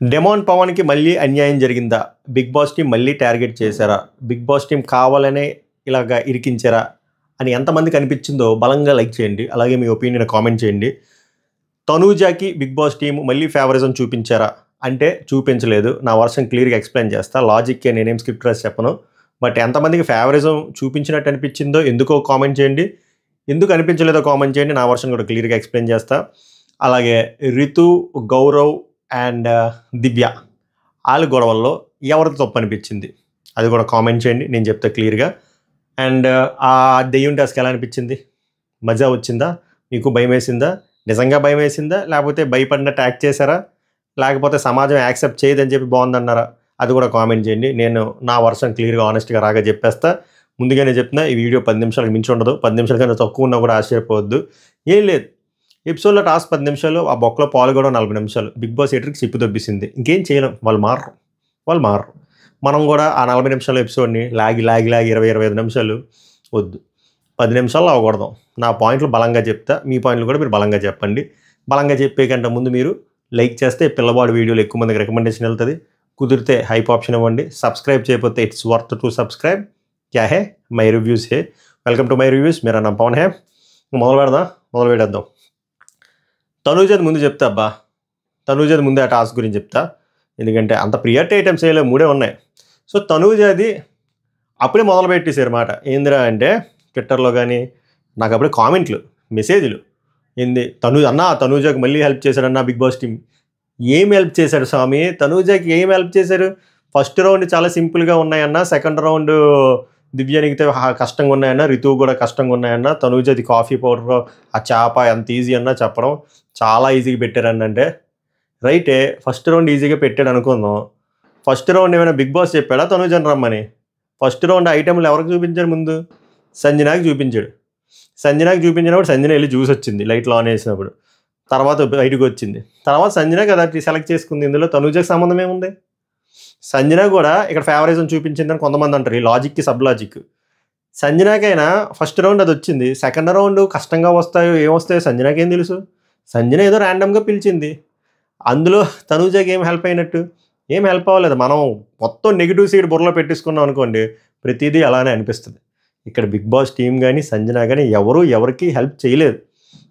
Demon పవన్‌కి మళ్ళీ అన్యాయం జరిగిందా? బిగ్ బాస్ టీమ్ మళ్ళీ టార్గెట్ చేశారా? బిగ్ బాస్ టీమ్ కావాలనే ఇలాగా ఇరికించారా? అని ఎంతమందికి అనిపించిందో బలంగా లైక్ చేయండి. అలాగే మీ ఒపీనియన్ కామెంట్ చేయండి. తనూజాకి బిగ్ బాస్ టీమ్ మళ్ళీ ఫేవరిజం చూపించారా? అంటే చూపించలేదు. నా వర్షన్ క్లియర్‌గా ఎక్స్‌ప్లెయిన్ చేస్తా. లాజిక్‌కే నేనేం స్క్రిప్ట్ రాసి చెప్పను. బట్ ఎంతమందికి ఫేవరిజం చూపించినట్టు అనిపించిందో ఎందుకో కామెంట్ చేయండి. ఎందుకు అనిపించలేదో కామెంట్ చేయండి. నా వర్షన్ కూడా క్లియర్‌గా ఎక్స్‌ప్లెయిన్ చేస్తా. అలాగే రితు, గౌరవ్ అండ్ దివ్య వాళ్ళ గొడవల్లో ఎవరిది తప్పు అనిపించింది అది కూడా కామెంట్ చేయండి. నేను చెప్తా క్లియర్గా. అండ్ ఆ దెయ్యం టాస్క్ ఎలా అనిపించింది? మజా వచ్చిందా? మీకు భయం వేసిందా? నిజంగా భయం వేసిందా? లేకపోతే భయపడినట్టు యాక్ట్ చేశారా? లేకపోతే సమాజం యాక్సెప్ట్ చేయదని చెప్పి బాగుందన్నారా? అది కూడా కామెంట్ చేయండి. నేను నా వర్షన్ క్లియర్గా ఆనెస్ట్గా రాగా చెప్పేస్తా. ముందుగానే చెప్తున్నా, ఈ వీడియో 10 నిమిషాలకు మించి ఉండదు. 10 నిమిషాల కన్నా తక్కువ ఉన్నా కూడా ఆశ్చర్యపోవద్దు. ఏం లేదు, ఎపిసోడ్లో టాస్క్ 10 నిమిషాలు, ఆ బొక్కలో పాలు కూడా 40 నిమిషాలు. బిగ్ బాస్ ఎటర్కి చెప్పు దొబ్బిసింది. ఇంకేం చేయలేం, వాళ్ళు మారరు. మనం కూడా ఆ 40 నిమిషాల ఎపిసోడ్ని లాగి 20-25 నిమిషాలు వద్దు, 10 నిమిషాల్లో అవ్వకూడదాం. నా పాయింట్లు బలంగా చెప్తా, మీ పాయింట్లు కూడా మీరు బలంగా చెప్పండి. బలంగా చెప్పే కంటే ముందు మీరు లైక్ చేస్తే పిల్లవాడు వీడియోలు ఎక్కువ మందికి రికమెండేషన్ వెళ్తుంది. కుదిరితే హైప్ ఆప్షన్ ఇవ్వండి. సబ్స్క్రైబ్ చేయకపోతే ఇట్స్ వర్త్ టు సబ్స్క్రైబ్. క్యా hey my reviews hey. Welcome to my reviews. మేరా నామ్ పవన్ హే. మొదలు పెడేద్దాం. తనూజది ముందు చెప్తా అబ్బా. తనూజది ముందే ఆ టాస్క్ గురించి చెప్తా. ఎందుకంటే అంత ప్రియారిటీ ఐటమ్స్ ఏదో 3 ఉన్నాయి. సో తనూజది అప్పుడే మొదలు పెట్టేశారు మాట. ఏందిరా అంటే ట్విట్టర్లో కానీ నాకు అప్పుడే కామెంట్లు, మెసేజ్లు. ఏంది తనూజకి మళ్ళీ హెల్ప్ చేశాడన్నా బిగ్ బాస్ టీమ్. ఏం హెల్ప్ చేశాడు స్వామి? తనూజకి ఏం హెల్ప్ చేశారు? ఫస్ట్ రౌండ్ చాలా సింపుల్గా ఉన్నాయన్న, సెకండ్ రౌండ్ దివ్యానికి కష్టంగా ఉన్నాయన్న, రితువు కూడా కష్టంగా ఉన్నాయన్న, తనూజది కాఫీ పౌడర్ ఆ చేప ఎంత ఈజీ అన్నా చెప్పడం చాలా ఈజీగా పెట్టారన్న. అంటే రైటే, ఫస్ట్ రౌండ్ ఈజీగా పెట్టాడు అనుకుందాం. ఫస్ట్ రౌండ్ ఏమైనా బిగ్ బాస్ చెప్పాడా తనూజని రమ్మని? ఫస్ట్ రౌండ్ ఐటెంలు ఎవరికి చూపించాడు? ముందు సంజనాకి చూపించాడు. సంజనాకి చూపించినప్పుడు సంజన వెళ్ళి జ్యూస్ వచ్చింది లైట్లు ఆన్ చేసినప్పుడు. తర్వాత బయటకు వచ్చింది. తర్వాత సంజన కదా సెలెక్ట్ చేసుకుంది. ఇందులో తనూజకి సంబంధం ఏముంది? సంజన కూడా ఇక్కడ ఫేవరిజం చూపించిందని కొంతమంది అంటారు. ఈ లాజిక్కి సబ్ లాజిక్. సంజనాకైనా ఫస్ట్ రౌండ్ అది వచ్చింది, సెకండ్ రౌండ్ కష్టంగా వస్తాయో ఏమొస్తాయో సంజనాకి ఏం తెలుసు? సంజన ఏదో ర్యాండమ్గా పిలిచింది. అందులో తనూజకి ఏం హెల్ప్ అయినట్టు? ఏం హెల్ప్ అవ్వలేదు. మనం మొత్తం నెగిటివ్ సైడ్ బుర్రలో పెట్టేసుకున్నాం అనుకోండి, ప్రతిదీ అలానే అనిపిస్తుంది. ఇక్కడ బిగ్ బాస్ టీం కానీ సంజన కానీ ఎవరికి హెల్ప్ చేయలేదు.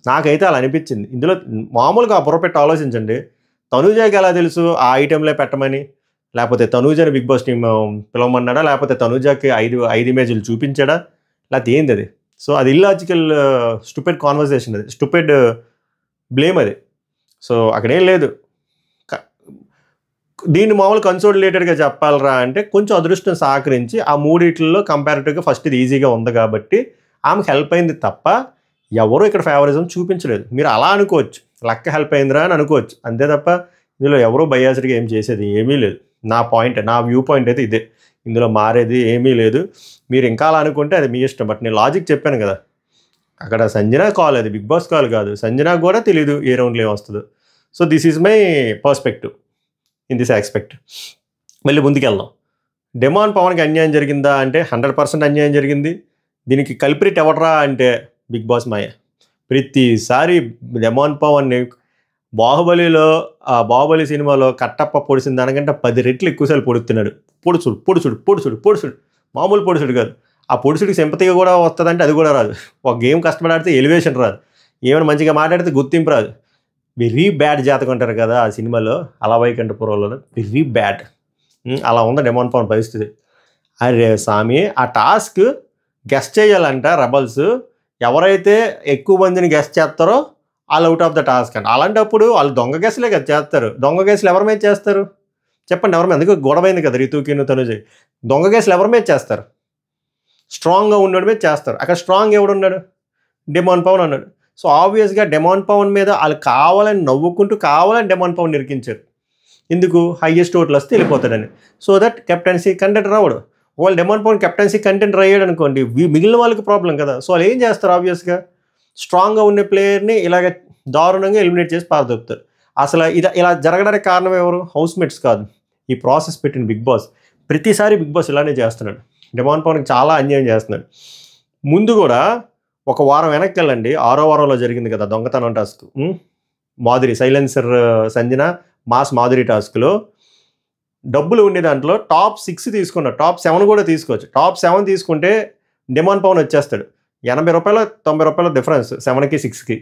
నాకైతే అలా అనిపించింది. ఇందులో మామూలుగా బుర్ర పెట్టి ఆలోచించండి. తనూజకి ఎలా తెలుసు ఆ ఐటెంలే పెట్టమని? లేకపోతే తనూజని బిగ్ బాస్ టీం పిలవమన్నాడా? లేకపోతే తనూజకి 5 ఇమేజ్లు చూపించాడా? లేకపోతే ఏంది అది? సో అది ఇల్లాజికల్ స్టూపిడ్ కాన్వర్సేషన్, అది స్టూపిడ్ బ్లేమ్ అది. సో అక్కడేం లేదు. దీన్ని మామూలు కన్సోలిడేటెడ్గా చెప్పాలరా అంటే కొంచెం అదృష్టం సహకరించి ఆ మూడిట్లో కంపారిటివ్గా ఫస్ట్ ఇది ఈజీగా ఉంది కాబట్టి ఆమెకు హెల్ప్ అయింది తప్ప ఎవరు ఇక్కడ ఫేవరిజం చూపించలేదు. మీరు అలా అనుకోవచ్చు, లక్క హెల్ప్ అయిందిరా అని అనుకోవచ్చు. అంతే తప్ప ఇందులో ఎవరూ బయాస్డ్గా ఏం చేసేది ఏమీ లేదు. నా వ్యూ పాయింట్ అయితే ఇదే. ఇందులో మారేది ఏమీ లేదు. మీరు ఇంకా అలా అనుకుంటే అది మీ ఇష్టం. బట్ నేను లాజిక్ చెప్పాను కదా, అక్కడ సంజన కాల్, అది బిగ్ బాస్ కాల్ కాదు. సంజనాకు కూడా తెలీదు ఏ రౌండ్లో ఏమొస్తుందో. So this is my perspective in this aspect. మళ్ళీ ముందుకెళ్దాం. డెమాన్ పవన్కి అన్యాయం జరిగిందా అంటే 100% అన్యాయం జరిగింది. దీనికి కల్ప్రిట్ ఎవడరా అంటే బిగ్ బాస్ మాయ. ప్రతిసారి డెమాన్ పవన్ని బాహుబలి సినిమాలో కట్టప్ప పొడిసిన దానికంటే 10 రెట్లు ఎక్కువసార్లు పొడుస్తున్నాడు. పొడుచుడు మామూలు పొడుచుడు కాదు. ఆ పొడుచుడికి సింపతిగా కూడా వస్తుందంటే అది కూడా రాదు. ఒక గేమ్ కష్టపడాడితే ఎలివేషన్ రాదు. ఏమైనా మంచిగా మాట్లాడితే గుర్తింపు రాదు. వెరీ బ్యాడ్ జాతకం అంటారు కదా ఆ సినిమాలో, అలా వైకుంఠపురంలో వెరీ బ్యాడ్. అలా ఉంది డెమాన్ పవన్ పరిస్థితి. అరే స్వామి, ఆ టాస్క్ గెస్ట్ చేయాలంట రెబల్స్. ఎవరైతే ఎక్కువ మందిని గెస్ట్ చేస్తారో వాళ్ళు అవుట్ ఆఫ్ ద టాస్క్ అంట. అలాంటప్పుడు వాళ్ళు దొంగ గెస్ట్లే కదా చేస్తారు. దొంగ గెస్ట్లు ఎవరి మీద చేస్తారు చెప్పండి? ఎవరి మీద? అందుకే గొడవైంది కదా రితుకిను తనుజకి. దొంగ గెస్ట్లు ఎవరి మీద చేస్తారు? స్ట్రాంగ్గా ఉండడం మీద చేస్తారు. అక్కడ స్ట్రాంగ్ ఎవడున్నాడు? డెమాన్ పవన్ అన్నాడు. సో ఆబ్వియస్గా డెమాన్ పవన్ మీద వాళ్ళు కావాలని నవ్వుకుంటూ డెమాన్ పవన్ నిరికించారు. ఎందుకు? హైయెస్ట్ ఓట్లు వస్తే వెళ్ళిపోతాడని. సో దట్ కెప్టెన్సీ కంటెంట్ రావడు. వాళ్ళు డెమాన్ పవన్ కెప్టెన్సీ కంటెంట్ అయ్యాడు అనుకోండి, మిగిలిన వాళ్ళకి ప్రాబ్లం కదా. సో వాళ్ళు ఏం చేస్తారు? ఆబ్వియస్గా స్ట్రాంగ్గా ఉన్న ప్లేయర్ని ఇలాగ దారుణంగా ఎలిమినేట్ చేసి పారదొప్పుతారు. అసలు ఇలా జరగడానికి కారణం ఎవరు? హౌస్మేట్స్ కాదు, ఈ ప్రాసెస్ పెట్టిన బిగ్ బాస్. ప్రతిసారి బిగ్ బాస్ ఇలానే చేస్తున్నాడు. డెమాన్ పవన్కి చాలా అన్యాయం చేస్తున్నాడు. ముందు కూడా ఒక వారం వెనక్కి వెళ్ళండి, 6వ వారంలో జరిగింది కదా దొంగతనం task. Madhuri silencer Sanjana mass Madhuri టాస్క్లో డబ్బులు ఉండే దాంట్లో టాప్ 6 తీసుకున్నాడు, టాప్ 7 కూడా తీసుకోవచ్చు. టాప్ 7 తీసుకుంటే డెమాన్ పవన్ వచ్చేస్తాడు. ₹80 ₹90 డిఫరెన్స్ 7కి 6కి.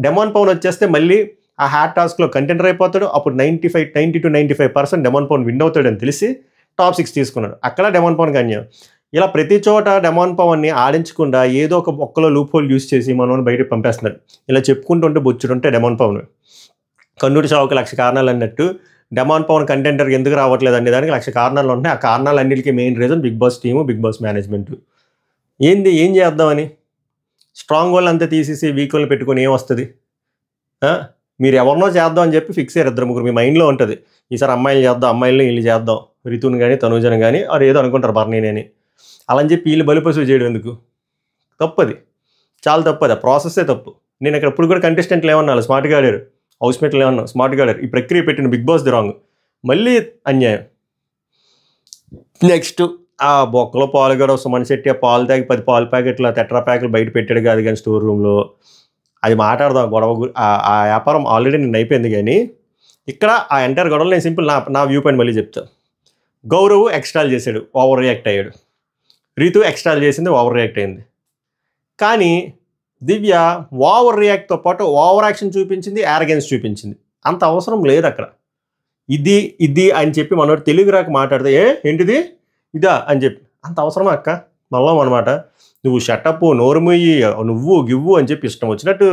డెమాన్ పవన్ వచ్చేస్తే మళ్ళీ ఆ హ్యాట్ టాస్క్లో కంటెండర్ అయిపోతాడు. అప్పుడు 90-95% డెమాన్ పవన్ విన్ అవుతాడని తెలిసి టాప్ 6 తీసుకున్నాడు. అక్కడ డెమాన్ పవన్కి అన్యాయం. ఇలా ప్రతి చోట డెమాన్ పవన్ని ఆడించకుండా ఏదో ఒక ఒక్కలో లూప్ హోల్ యూస్ చేసి మనోని బయటకు పంపేస్తున్నాడు. ఇలా చెప్పుకుంటుంటే బొచ్చుడుంటే డెమాన్ పవన్ కన్నూరి చావుకి 1,00,000 కారణాలు అన్నట్టు డెమాన్ పవన్ కంటెండర్ ఎందుకు రావట్లేదు అనే దానికి 1,00,000 కారణాలు ఉంటాయి. ఆ కారణాలన్నిటికీ main reason Bigg Boss team, Bigg Boss management. ఏం చేద్దామని స్ట్రాంగ్ వాళ్ళు అంతా తీసేసి వీక్ వాళ్ళని పెట్టుకొని ఏం వస్తుంది? మీరు ఎవరినో చేద్దాం అని చెప్పి ఫిక్స్ అయ్యారు 2-3 మీ మైండ్లో ఉంటుంది. ఈసారి అమ్మాయిలు చేద్దాం, అమ్మాయిల్ని వీళ్ళు చేద్దాం, రితుని కానీ తనుజని కానీ వారు ఏదో అనుకుంటారు బర్నీని అని. అలా అని చెప్పి వీళ్ళు బలిపశువు చేయడం ఎందుకు? తప్పది, చాలా తప్పది. ఆ ప్రాసెస్సే తప్పు. నేను ఇక్కడ ఇప్పుడు కూడా కంటెస్టెంట్లు ఏమన్నా స్మార్ట్గా ఆడారు, హౌస్ మేట్లు ఏమన్నా స్మార్ట్గా ఆడారు. ఈ ప్రక్రియ పెట్టిన బిగ్ బాస్ది రాంగ్, మళ్ళీ అన్యాయం. నెక్స్ట్ ఆ బొక్కలో పాలు కూడా సుమన్ శెట్టి ఆ పాలు తాగి 10 పాలు ప్యాకెట్లు టెట్రా ప్యాకెట్లు బయట పెట్టాడు కాదు కానీ స్టోర్ రూమ్లో. అది మాట్లాడదాం గొడవ. ఆ వ్యాపారం ఆల్రెడీ నేను అయిపోయింది. కానీ ఇక్కడ ఆ ఎంటైర్ గొడవలు నేను సింపుల్ నా వ్యూ పాయింట్ మళ్ళీ చెప్తాను. గౌరవ్ ఎక్స్ట్రాల్ చేశాడు, ఓవర్ రియాక్ట్ అయ్యాడు. రీతు ఎక్స్ట్రాల్ చేసింది, ఓవర్ రియాక్ట్ అయింది. కానీ దివ్య ఓవర్ రియాక్ట్తో పాటు ఓవర్ యాక్షన్ చూపించింది, యారగెన్స్ చూపించింది. అంత అవసరం లేదు అక్కడ. ఇది అని చెప్పి మనోడు తెలుగు రాక మాట్లాడితే ఏంటిది ఇదా అని చెప్పి అంత అవసరమా అక్క? మళ్ళీ అనమాట నువ్వు షటప్ నోరుముయ్యి నువ్వు గివ్వు అని చెప్పి ఇష్టం వచ్చినట్టు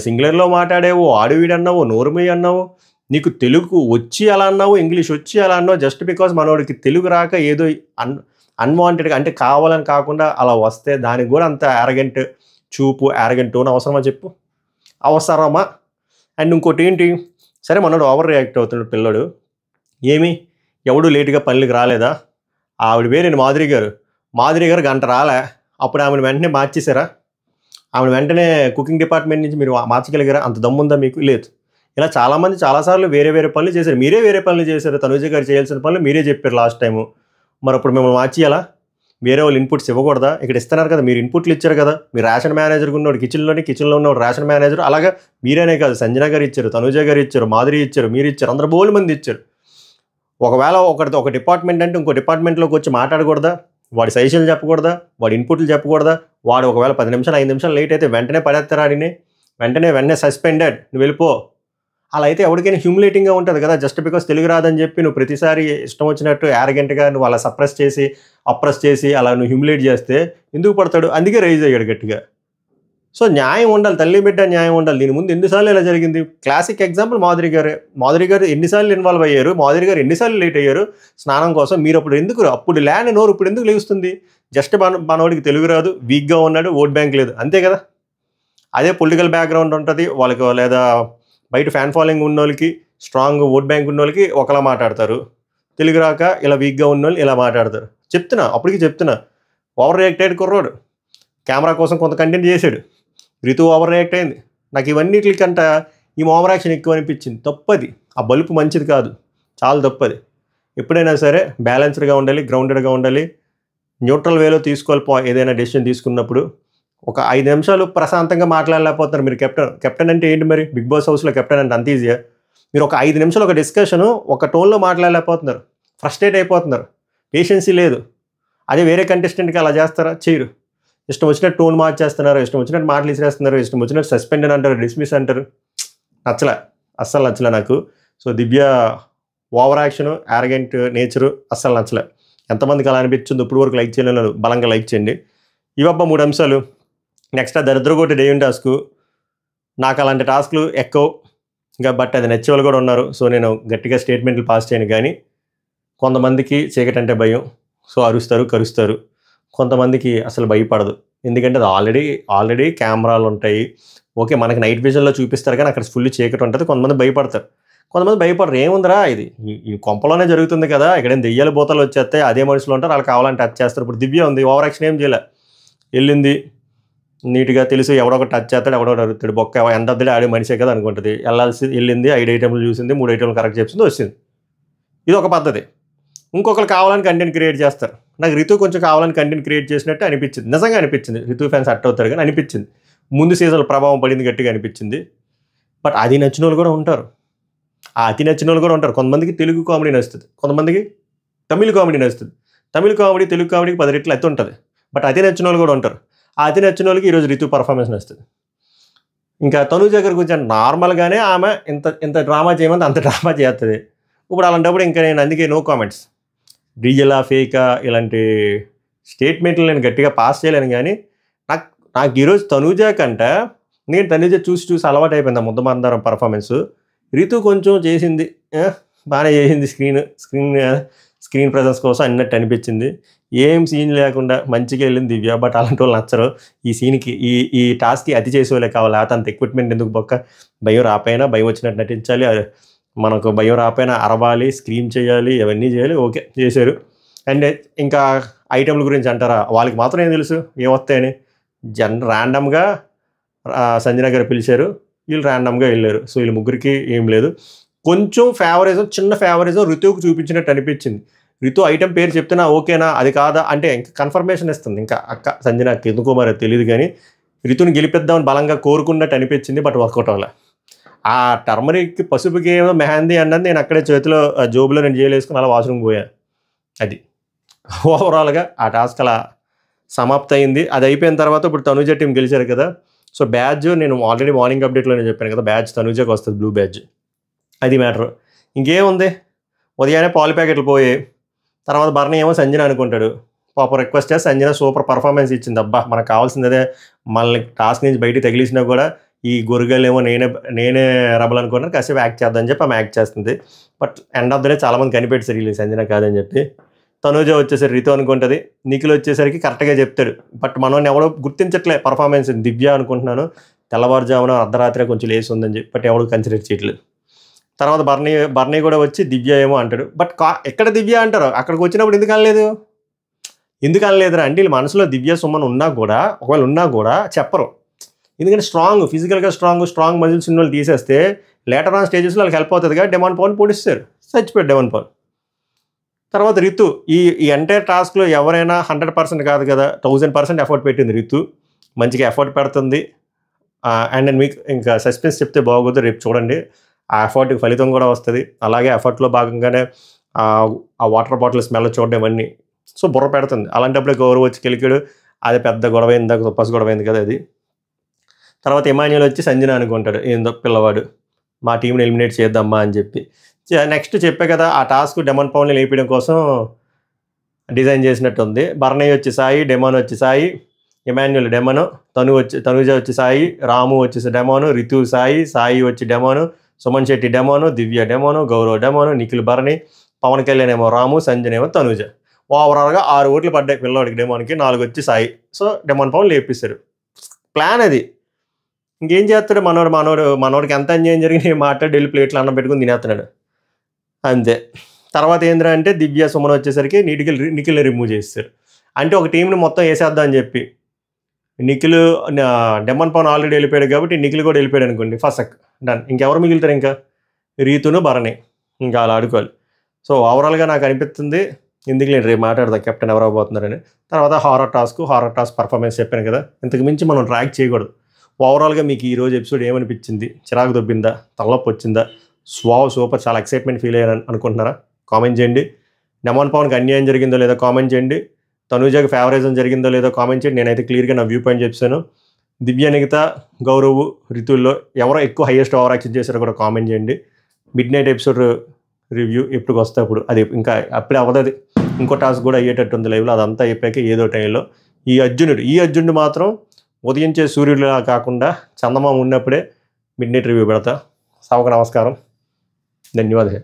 సింగులర్లో మాట్లాడేవు, ఆడువీడు అన్నావు, నోరుముయ్యి అన్నావు. నీకు తెలుగు వచ్చి అలా అన్నావు, ఇంగ్లీష్ వచ్చి అలా అన్నావు. జస్ట్ బికాజ్ మనోడికి తెలుగు రాక ఏదో అన్వాంటెడ్గా అంటే కావాలని కాకుండా అలా వస్తే దానికి కూడా అంత యారగెంట్ చూపు, యారగెంట్ టోన్ అవసరమా చెప్పు? అవసరమా? అండ్ ఇంకోటి ఏంటి, సరే మనోడు ఓవర్ రియాక్ట్ అవుతున్నాడు పిల్లడు. ఏమి ఎవడు లేటుగా పనులకి రాలేదా? ఆవిడ పేరు మాధురి గారు గంట రాలే. అప్పుడు ఆమెను వెంటనే మార్చేశారా? ఆమెను వెంటనే కుకింగ్ డిపార్ట్మెంట్ నుంచి మీరు మార్చగలిగారా? అంత దమ్ముందా మీకు? లేదు. ఇలా చాలామంది చాలాసార్లు వేరే పనులు చేశారు. మీరే వేరే పనులు చేశారు. తనుజ గారు చేయాల్సిన పనులు మీరే చెప్పారు లాస్ట్ టైము. మరి అప్పుడు మిమ్మల్ని మార్చేయాలా? వేరే వాళ్ళు ఇన్పుట్స్ ఇవ్వకూడదా? ఇక్కడ ఇస్తున్నారు కదా, మీరు ఇన్పుట్లు ఇచ్చారు కదా. మీరు రేషన్ మేనేజర్గా ఉన్నవాడు కిచెన్లో ఉన్నవాడు రేషన్ మేనేజర్. అలాగా మీరేనే కాదు, సంజన గారు ఇచ్చారు, తనుజ గారు ఇచ్చారు, మాధురి ఇచ్చారు, మీరు ఇచ్చారు, అందరు బోలు మంది ఇచ్చారు. ఒకవేళ ఒక డిపార్ట్మెంట్ అంటే ఇంకో డిపార్ట్మెంట్లోకి వచ్చి మాట్లాడకూడదా? వాడి సజెషన్లు చెప్పకూడదా? వాడి ఇన్పుట్లు చెప్పకూడదా? వాడు ఒకవేళ 10 నిమిషాలు 5 నిమిషాలు లేట్ అయితే వెంటనే పడేస్తారా? ఆడిని వెంటనే సస్పెండెడ్, నువ్వు వెళ్ళిపో. అలా అయితే ఎవరికైనా హ్యూమిలేటింగ్గా ఉంటుంది కదా. జస్ట్ బికాస్ తెలుగు రాదని చెప్పి నువ్వు ప్రతిసారి ఇష్టం వచ్చినట్టు యారగెంట్గా నువ్వు అలా అప్రెస్ చేసి అలా నువ్వు హ్యూమిలేట్ చేస్తే ఎందుకు పడతాడు? అందుకే రైజ్ అయ్యాడు గట్టిగా. సో న్యాయం ఉండాలి, తల్లి బిడ్డ న్యాయం ఉండాలి. దీని ముందు ఎన్నిసార్లు ఇలా జరిగింది? క్లాసిక్ ఎగ్జాంపుల్ మాధురి గారు ఎన్నిసార్లు ఇన్వాల్వ్ అయ్యారు, మాధురి గారు ఎన్నిసార్లు లేట్ అయ్యారు స్నానం కోసం. మీరు అప్పుడు ల్యాండ్ నోరు ఇప్పుడు ఎందుకు లేస్తుంది? జస్ట్ మనోడికి తెలుగు రాదు, వీక్గా ఉన్నాడు, ఓట్ బ్యాంక్ లేదు, అంతే కదా. అదే పొలిటికల్ బ్యాక్గ్రౌండ్ ఉంటుంది వాళ్ళకి, లేదా బయట ఫ్యాన్ ఫాలోయింగ్ ఉన్న వాళ్ళకి, స్ట్రాంగ్ ఓట్ బ్యాంక్ ఉన్న వాళ్ళకి ఒకలా మాట్లాడతారు. తెలుగు రాక ఇలా వీక్గా ఉన్న వాళ్ళు ఇలా మాట్లాడతారు. అప్పటికి చెప్తున్నా ఓవర్ రియాక్ట్ అయ్యాడు కుర్రోడు. కెమెరా కోసం కొంత కంటెంట్ చేశాడు. రితు ఓవర్ రియాక్ట్ అయింది. నాకు ఇవన్నిటికంట ఈ ఓవర్ యాక్షన్ ఎక్కువ అనిపించింది. తప్పది. ఆ బలుపు మంచిది కాదు, చాలా తప్పది. ఎప్పుడైనా సరే బ్యాలెన్స్డ్గా ఉండాలి, గ్రౌండెడ్గా ఉండాలి, న్యూట్రల్ వేలో తీసుకోవాలి. ఏదైనా డెసిషన్ తీసుకున్నప్పుడు ఒక 5 నిమిషాలు ప్రశాంతంగా మాట్లాడలేకపోతున్నారు మీరు. కెప్టెన్ అంటే ఏంటి మరి? బిగ్ బాస్ హౌస్లో కెప్టెన్ అంటే అంత ఈజీయా? మీరు ఒక 5 నిమిషాలు ఒక డిస్కషను ఒక టోన్లో మాట్లాడలేకపోతున్నారు, ఫ్రస్ట్రేట్ అయిపోతున్నారు, పేషెన్సీ లేదు. అదే వేరే కంటెస్టెంట్కి అలా చేస్తారా? చేయరు. ఇష్టం వచ్చినట్టు టోన్ మార్చేస్తున్నారు, ఇష్టం వచ్చినట్టు మాటలు ఇసిరేస్తున్నారు, ఇష్టం వచ్చినట్టు సస్పెండ్ అని అంటారు, డిస్మిస్ అంటారు. అస్సలు నచ్చలే నాకు. సో దివ్య ఓవర్ యాక్షన్, యారగెంట్ నేచరు అస్సలు నచ్చలే. ఎంతమందికి అలా అనిపించింది ఇప్పుడు వరకు లైక్ చేయలేదు, బలంగా లైక్ చేయండి. ఇవబ్బా 3 అంశాలు. నెక్స్ట్ ఆ దరిద్రగొట్టి డేవిన్ టాస్క్. నాకు అలాంటి టాస్క్లు ఎక్కువ ఇంకా, బట్ అది నచ్చే వాళ్ళు కూడా ఉన్నారు. సో నేను గట్టిగా స్టేట్మెంట్లు పాస్ చేయను. కానీ కొంతమందికి చీకటి అంటే భయం, సో అరుస్తారు, కరుస్తారు. కొంతమందికి అసలు భయపడదు, ఎందుకంటే అది ఆల్రెడీ కెమెరాలు ఉంటాయి. ఓకే, మనకి నైట్ విజన్లో చూపిస్తారు కానీ అక్కడ ఫుల్ చీకటి ఉంటుంది. కొంతమంది భయపడతారు, కొంతమంది భయపడరు. ఏముందిరా ఇది ఈ కొంపలోనే జరుగుతుంది కదా, ఇక్కడేం దెయ్యాలు బోతలు వచ్చేస్తాయి, అదే మనుషులు ఉంటారు, వాళ్ళు కావాలని టచ్ చేస్తారు. ఇప్పుడు దివ్య ఉంది, ఓవర్ యాక్షన్ ఏం చేయలే, వెళ్ళింది నీట్గా, తెలుసు ఎవడొక టచ్ చేస్తాడు, ఎవడొకటి అరుగుతాడు, బొక్క ఎంత అద్దడే ఆడే మనిషే కదా అనుకుంటుంది. వెళ్ళింది 5 ఐటెంలు చూసింది, 3 ఐటెంలు కరెక్ట్ చెప్పింది, వచ్చింది. ఇది ఒక పద్ధతి. ఇంకొకరు కావాలని కంటెంట్ క్రియేట్ చేస్తారు. నాకు రితు కొంచెం కావాలని కంటెంట్ క్రియేట్ చేసినట్టు అనిపించింది, నిజంగా అనిపించింది. రితు ఫ్యాన్స్ అట్ అవుతారు కానీ అనిపించింది, ముందు సీజన్లో ప్రభావం పడింది గట్టిగా అనిపించింది. బట్ అది నచ్చిన వాళ్ళు కూడా ఉంటారు. ఆ అతి నచ్చిన వాళ్ళు కూడా ఉంటారు. కొంతమందికి తెలుగు కామెడీ నచ్చుతుంది, కొంతమందికి తమిళ్ కామెడీ నచ్చుతుంది. తమిళ్ కామెడీ తెలుగు కామెడీకి 10 రెట్లు అతి ఉంటుంది. బట్ అతి నచ్చిన వాళ్ళు కూడా ఉంటారు. ఆ అతి నచ్చిన వాళ్ళకి ఈరోజు రితు పర్ఫార్మెన్స్ నచ్చుతుంది. ఇంకా తనూజ గారి గురించి నార్మల్గానే ఆమె ఇంత ఇంత డ్రామా చేయమంటే అంత డ్రామా చేస్తుంది. ఇప్పుడు అలాంటప్పుడు ఇంకా నేను అందుకే నో కామెంట్స్. రియలా ఫేకా ఇలాంటి స్టేట్మెంట్లు నేను గట్టిగా పాస్ చేయలేను. కానీ నాకు ఈరోజు తనూజ కంటే నేను తనూజ చూసి అలవాటు అయిపోయింది ఆ ముద్దమందారం పర్ఫార్మెన్స్. రితు కొంచెం చేసింది, బాగానే చేసింది. స్క్రీన్ ప్రెజెన్స్ కోసం అన్నట్టు అనిపించింది. ఏం సీన్ లేకుండా మంచిగా వెళ్ళింది దివ్య. బట్ అలాంటి వాళ్ళు నచ్చరు. ఈ సీన్కి ఈ టాస్క్కి అతి చేసేవాళ్ళే కావాలి. లేకపోతే అంత ఎక్విప్మెంట్ ఎందుకు బొక్క. భయం రాపోయినా భయం వచ్చినట్టు నటించాలి. మనకు భయం రాపోయినా అరవాలి, స్క్రీమ్ చేయాలి, అవన్నీ చేయాలి. ఓకే చేశారు. అండ్ ఇంకా ఐటెంల గురించి అంటారా, వాళ్ళకి మాత్రం ఏం తెలుసు ఏమొస్తాయని. ర్యాండమ్గా సంజన గారు పిలిచారు, వీళ్ళు ర్యాండమ్గా వెళ్ళారు. సో వీళ్ళు ముగ్గురికి ఏం లేదు. కొంచెం ఫేవరిజం, చిన్న ఫేవరిజం రితువుకు చూపించినట్టు అనిపించింది. రితు ఐటెం పేరు చెప్తున్నా ఓకేనా అది కాదా అంటే ఇంకా కన్ఫర్మేషన్ ఇస్తుంది. ఇంకా అక్క సంజనకి ఎందుకో మరి తెలియదు కానీ రితుని గెలిపిద్దామని బలంగా కోరుకున్నట్టు అనిపించింది. బట్ వర్కౌట్ అవ్వలే. ఆ టర్మరిక్ పసుపుకి ఏమో మెహందీ అన్నది నేను అక్కడే చేతిలో జోబులో నేను జైలు వేసుకుని అలా వాష్రూమ్ పోయాను. అది ఓవరాల్గా ఆ టాస్క్ అలా సమాప్త అయింది. అది అయిపోయిన తర్వాత ఇప్పుడు తనూజ టీం గెలిచారు కదా. సో బ్యాడ్జ్ నేను ఆల్రెడీ మార్నింగ్ అప్డేట్లోనే చెప్పాను కదా, బ్యాడ్జ్ తనూజకి వస్తుంది, బ్లూ బ్యాడ్జ్. అది మ్యాటర్. ఇంకేముంది, ఉదయాన్నే పాలు ప్యాకెట్లు పోయాయి. తర్వాత భరణి ఏమో సంజన అనుకుంటాడు. పాప రిక్వెస్ట్ చేస్తే సంజన సూపర్ పర్ఫార్మెన్స్ ఇచ్చింది. అబ్బా మనకు కావాల్సింది అదే. మళ్ళీ టాస్క్ నుంచి బయటికి తగిలిసినా కూడా ఈ గొరుగలు ఏమో నేనే రబల్ అనుకున్నాను, కాసేపు యాక్ట్ చేద్దామని చెప్పి ఆమె యాక్ట్ చేస్తుంది. But end of the day చాలామంది కనిపెట్టారు వీళ్ళు సంజన కాదని చెప్పి. తనూజ వచ్చేసరికి రితు అనుకుంటుంది, నిఖిల్ వచ్చేసరికి కరెక్ట్గా చెప్తాడు. బట్ మనల్ని ఎవడో గుర్తించట్లే పర్ఫార్మెన్స్. దివ్య అనుకుంటున్నాను, తెల్లవారుజామున అర్ధరాత్రి కొంచెం లేసి ఉందని చెప్పి, బట్ ఎవడు కన్సిడర్ చేయట్లేదు. తర్వాత బర్నీ కూడా వచ్చి దివ్య ఏమో అంటాడు. బట్ ఎక్కడ దివ్య అంటారు, అక్కడికి వచ్చినప్పుడు ఎందుకు అనలేదురా అంటే వీళ్ళ మనసులో దివ్య సుమన్ ఉన్నా కూడా, ఒకవేళ ఉన్నా కూడా చెప్పరు. ఎందుకంటే ఫిజికల్గా స్ట్రాంగ్ మజిల్స్ ఉన్న వాళ్ళు తీసేస్తే లేటర్ ఆన్ స్టేజెస్లో వాళ్ళకి హెల్ప్ అవుతుందిగా. డెమాన్ పవన్ పొడిస్తారు, చచ్చిపోయాడు డెమాన్ పవన్. తర్వాత రితు ఈ ఎంటైర్ టాస్క్లో ఎవరైనా 100% కాదు కదా, 1000% ఎఫర్ట్ పెట్టింది రితు. మంచిగా ఎఫర్ట్ పెడుతుంది. అండ్ నేను మీకు ఇంకా సస్పెన్స్ చెప్తే బాగోదు, రేపు చూడండి. ఆ ఎఫర్ట్కి ఫలితం కూడా వస్తుంది. అలాగే ఎఫర్ట్లో భాగంగానే ఆ వాటర్ బాటిల్ స్మెల్ చూడడం ఇవన్నీ సో బుర్ర పెడుతుంది. అలాంటప్పుడే గౌరవ్ వచ్చి కెలికాడు. అది పెద్ద గొడవ అయింది, పసు గొడవ అయింది కదా అది. తర్వాత ఇమాన్యుల్ వచ్చి సంజన అనుకుంటాడు, ఏందో పిల్లవాడు మా టీంని ఎలిమినేట్ చేద్దామా అని చెప్పి. నెక్స్ట్ చెప్పే కదా ఆ టాస్క్ డెమాన్ పవన్ని లేపడం కోసం డిజైన్ చేసినట్టుంది. బర్నీ వచ్చి సాయి, డెమాన్ వచ్చి సాయి, ఇమాన్యుల్ డెమను, తనూజ వచ్చి సాయి, రాము వచ్చేసి డెమోను, రితు సాయి వచ్చి డెమోను, సుమన్ శెట్టి డెమోను, దివ్య డెమోను, గౌరవ్ డెమోను, నిఖిల్ బర్నీ, పవన్ కళ్యాణ్ ఏమో రాము, సంజన ఏమో తనూజ. ఓవరాల్గా 6 ఓట్లు పడ్డాయి పిల్లవాడికి, డెమోన్కి 4 వచ్చి సాయి. సో డెమాన్ పవన్ లేపిస్తారు. ప్లాన్ అది. ఇంకేం చేస్తాడు మనోడికి ఎంత అన్యాయం జరిగి మాట్లాడి వెళ్ళి ప్లేట్లు అన్నం పెట్టుకుని తినేస్తున్నాడు అంతే. తర్వాత ఏంద్రా అంటే దివ్య సుమన్ వచ్చేసరికి నిఖిల్ని రిమూవ్ చేస్తారు. అంటే ఒక టీంని మొత్తం వేసేద్దాం అని చెప్పి. నిఖిల్ డెమాన్ పవన్ ఆల్రెడీ వెళ్ళిపోయాడు కాబట్టి నిఖిల్ కూడా వెళ్ళిపోయాడు అనుకోండి, ఫస్ట్ డన్. ఇంకెవరు మిగులుతారు, ఇంకా రీతును భరణి, ఇంకా అలా ఆడుకోవాలి. సో ఓవరాల్గా నాకు అనిపిస్తుంది, ఎందుకు నేను రేపు మాట్లాడదాం కెప్టెన్ ఎవరు అవ్వబోతున్నారని. తర్వాత హారర్ టాస్క్ పర్ఫార్మెన్స్ చెప్పాను కదా, ఇంతకు మించి మనం ట్రాక్ చేయకూడదు. ఓవరాల్గా మీకు ఈరోజు ఎపిసోడ్ ఏమనిపించింది? చిరాకు దొబ్బిందా, తలనొప్పి వచ్చిందా, సూపర్ చాలా ఎక్సైట్మెంట్ ఫీల్ అయ్యారు అనుకుంటున్నారా? కామెంట్ చేయండి. డెమాన్ పవన్కి అన్యాయం జరిగిందో లేదో కామెంట్ చేయండి. తనూజకి ఫేవరిజం జరిగిందో లేదో కామెంట్ చేయండి. నేనైతే క్లియర్గా నా వ్యూ పాయింట్ చెప్పాను. దివ్య, నిఖిత, గౌరవ్, రితుల్లో ఎవరో ఎక్కువ హైయెస్ట్ ఓవర్ యాక్షన్ చేశారో కూడా కామెంట్ చేయండి. మిడ్ నైట్ ఎపిసోడ్ రివ్యూ ఎప్పుడు వస్తే అప్పుడు, అది ఇంకా అప్పుడే అవ్వదు. ఇంకో టాస్క్ కూడా అయ్యేటట్టు ఉంది లైవ్లో, అదంతా అయిపోయాక ఏదో టైంలో. ఈ అర్జునుడు మాత్రం ఉదయించే సూర్యుడులా కాకుండా చందమామ ఉన్నప్పుడే మిడ్ నైట్ రివ్యూ పెడతా. సభకు నమస్కారం, ధన్యవాదాలు.